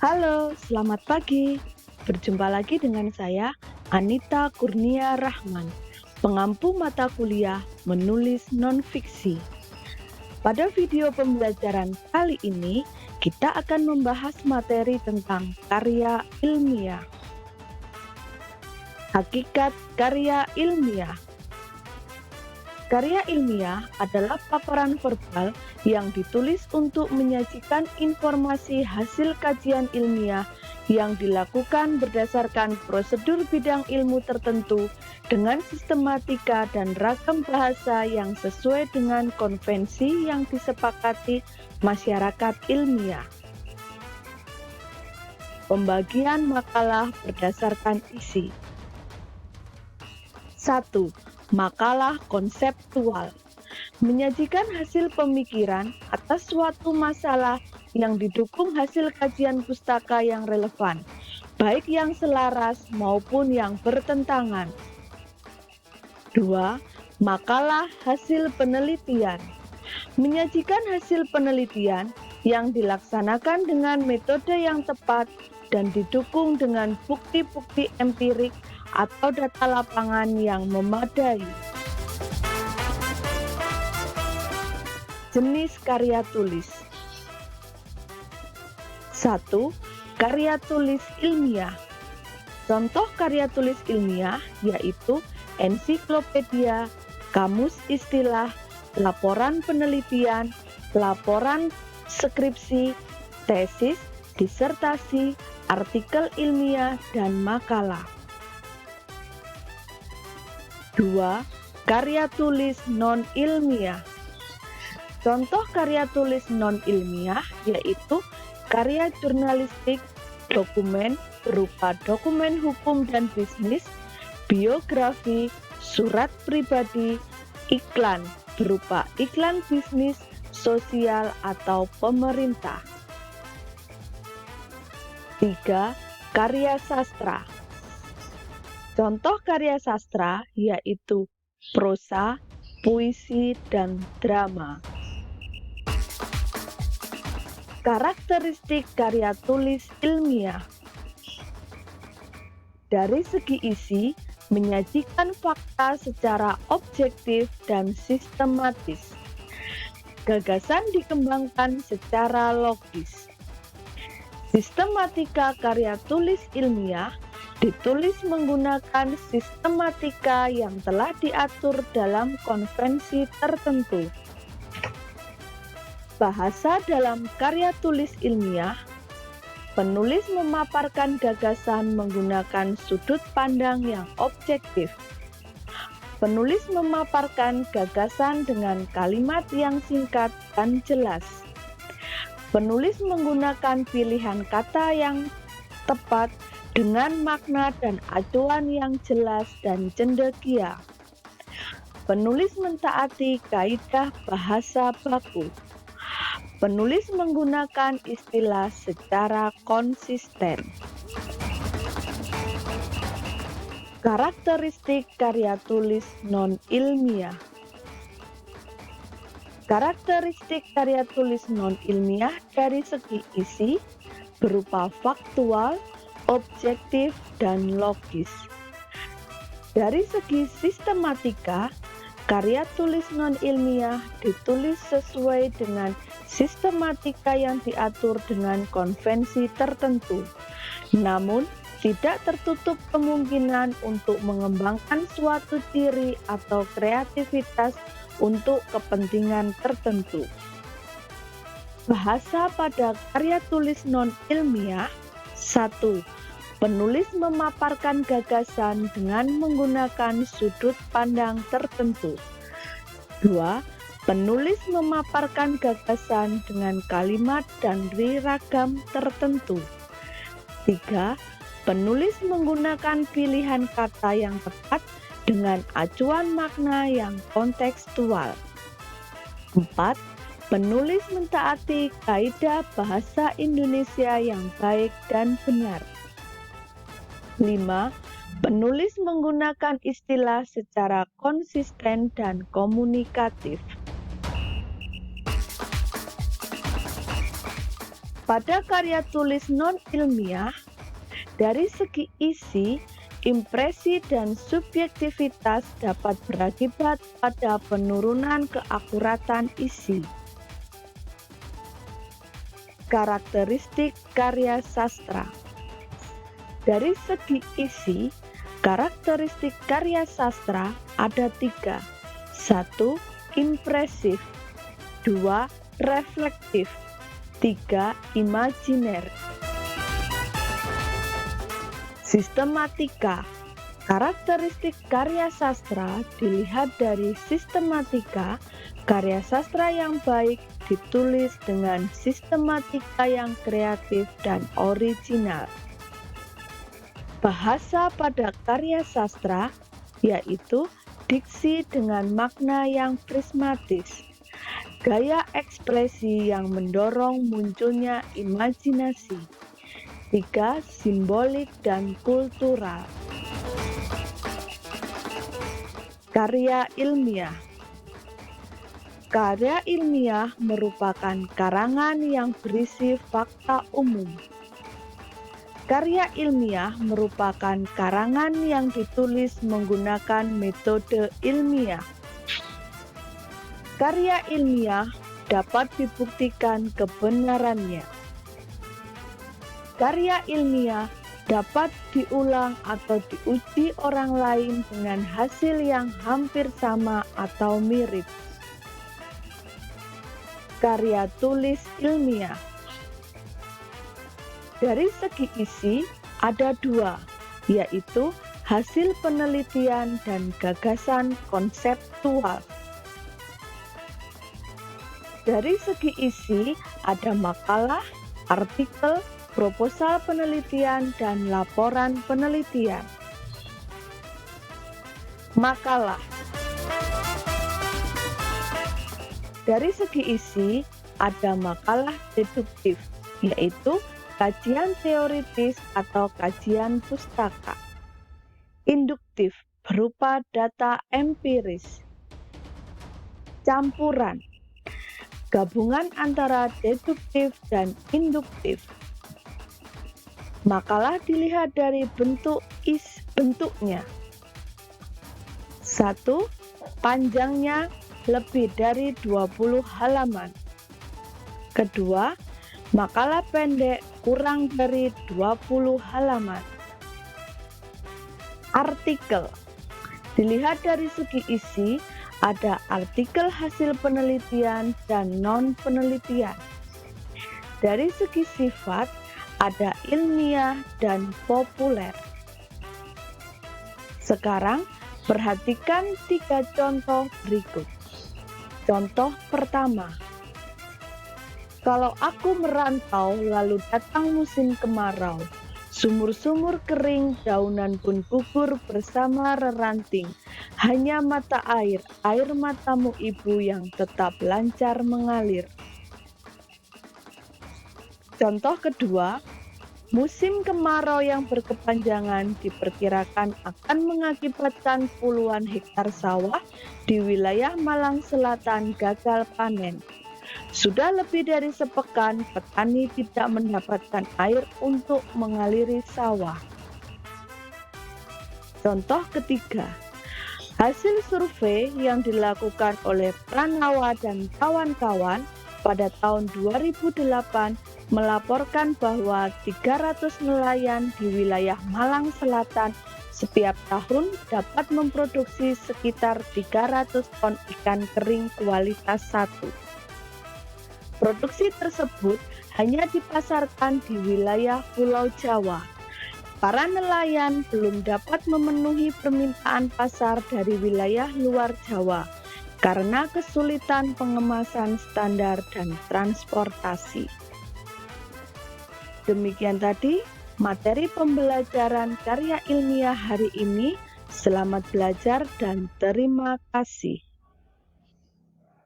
Halo, selamat pagi. Berjumpa lagi dengan saya, Anita Kurnia Rahman, pengampu mata kuliah menulis non-fiksi. Pada video pembelajaran kali ini, kita akan membahas materi tentang karya ilmiah. Hakikat karya ilmiah. Karya ilmiah adalah paparan verbal yang ditulis untuk menyajikan informasi hasil kajian ilmiah yang dilakukan berdasarkan prosedur bidang ilmu tertentu dengan sistematika dan ragam bahasa yang sesuai dengan konvensi yang disepakati masyarakat ilmiah. Pembagian makalah berdasarkan isi. 1. Makalah konseptual. Menyajikan hasil pemikiran atas suatu masalah yang didukung hasil kajian pustaka yang relevan, baik yang selaras maupun yang bertentangan. 2. Makalah hasil penelitian. Menyajikan hasil penelitian yang dilaksanakan dengan metode yang tepat dan didukung dengan bukti-bukti empirik atau data lapangan yang memadai. Jenis karya tulis. 1. Karya tulis ilmiah. Contoh karya tulis ilmiah yaitu ensiklopedia, kamus istilah, laporan penelitian, laporan skripsi, tesis, disertasi, artikel ilmiah, dan makalah. 2. Karya tulis non-ilmiah. Contoh karya tulis non-ilmiah yaitu karya jurnalistik, dokumen berupa dokumen hukum dan bisnis, biografi, surat pribadi, iklan berupa iklan bisnis, sosial, atau pemerintah. 3. Karya sastra. Contoh karya sastra yaitu prosa, puisi, dan drama. Karakteristik karya tulis ilmiah. Dari segi isi, menyajikan fakta secara objektif dan sistematis. Gagasan dikembangkan secara logis. Sistematika karya tulis ilmiah ditulis menggunakan sistematika yang telah diatur dalam konvensi tertentu. Bahasa dalam karya tulis ilmiah, penulis memaparkan gagasan menggunakan sudut pandang yang objektif. Penulis memaparkan gagasan dengan kalimat yang singkat dan jelas. Penulis menggunakan pilihan kata yang tepat dengan makna dan acuan yang jelas dan cendekia. Penulis mentaati kaidah bahasa baku. Penulis menggunakan istilah secara konsisten. Karakteristik karya tulis non-ilmiah. Karakteristik karya tulis non-ilmiah dari segi isi berupa faktual, objektif, dan logis. Dari segi sistematika, karya tulis non-ilmiah ditulis sesuai dengan sistematika yang diatur dengan konvensi tertentu, namun tidak tertutup kemungkinan untuk mengembangkan suatu ciri atau kreativitas untuk kepentingan tertentu. Bahasa pada karya tulis non-ilmiah. 1. Penulis memaparkan gagasan dengan menggunakan sudut pandang tertentu. 2. Penulis memaparkan gagasan dengan kalimat dan ragam tertentu. 3. Penulis menggunakan pilihan kata yang tepat dengan acuan makna yang kontekstual. 4. Penulis mentaati kaidah bahasa Indonesia yang baik dan benar. 5. Penulis menggunakan istilah secara konsisten dan komunikatif. Pada karya tulis non-ilmiah, dari segi isi, impresi dan subjektivitas dapat berakibat pada penurunan keakuratan isi. Karakteristik karya sastra. Dari segi isi, karakteristik karya sastra ada 3. 1. Impresif. 2. Reflektif. 3. Imajiner. Sistematika. Karakteristik karya sastra dilihat dari sistematika. Karya sastra yang baik ditulis dengan sistematika yang kreatif dan original. Bahasa pada karya sastra yaitu diksi dengan makna yang prismatis, gaya ekspresi yang mendorong munculnya imajinasi. 3. Simbolik dan kultural. Karya ilmiah. Karya ilmiah merupakan karangan yang berisi fakta umum. Karya ilmiah merupakan karangan yang ditulis menggunakan metode ilmiah. Karya ilmiah dapat dibuktikan kebenarannya. Karya ilmiah dapat diulang atau diuji orang lain dengan hasil yang hampir sama atau mirip. Karya tulis ilmiah. Dari segi isi ada 2, yaitu hasil penelitian dan gagasan konseptual. Dari segi isi ada makalah, artikel, proposal penelitian, dan laporan penelitian. Makalah. Dari segi isi, ada makalah deduktif, yaitu kajian teoritis atau kajian pustaka. Induktif, berupa data empiris. Campuran, gabungan antara deduktif dan induktif. Makalah dilihat dari bentuknya. 1. Panjangnya lebih dari 20 halaman. Kedua, makalah pendek kurang dari 20 halaman. Artikel. Dilihat dari segi isi, ada artikel hasil penelitian dan non-penelitian. Dari segi sifat, ada ilmiah dan populer. Sekarang, perhatikan 3 contoh berikut. Contoh pertama, kalau aku merantau lalu datang musim kemarau, sumur-sumur kering, daunan pun gugur bersama reranting. Hanya mata air matamu ibu yang tetap lancar mengalir. Contoh kedua, musim kemarau yang berkepanjangan diperkirakan akan mengakibatkan puluhan hektar sawah di wilayah Malang Selatan gagal panen. Sudah lebih dari sepekan petani tidak mendapatkan air untuk mengaliri sawah. Contoh ketiga, hasil survei yang dilakukan oleh Pranawa dan kawan-kawan pada tahun 2008 melaporkan bahwa 300 nelayan di wilayah Malang Selatan setiap tahun dapat memproduksi sekitar 300 ton ikan kering kualitas 1. Produksi tersebut hanya dipasarkan di wilayah Pulau Jawa. Para nelayan belum dapat memenuhi permintaan pasar dari wilayah luar Jawa karena kesulitan pengemasan standar dan transportasi. Demikian tadi materi pembelajaran karya ilmiah hari ini. Selamat belajar dan terima kasih.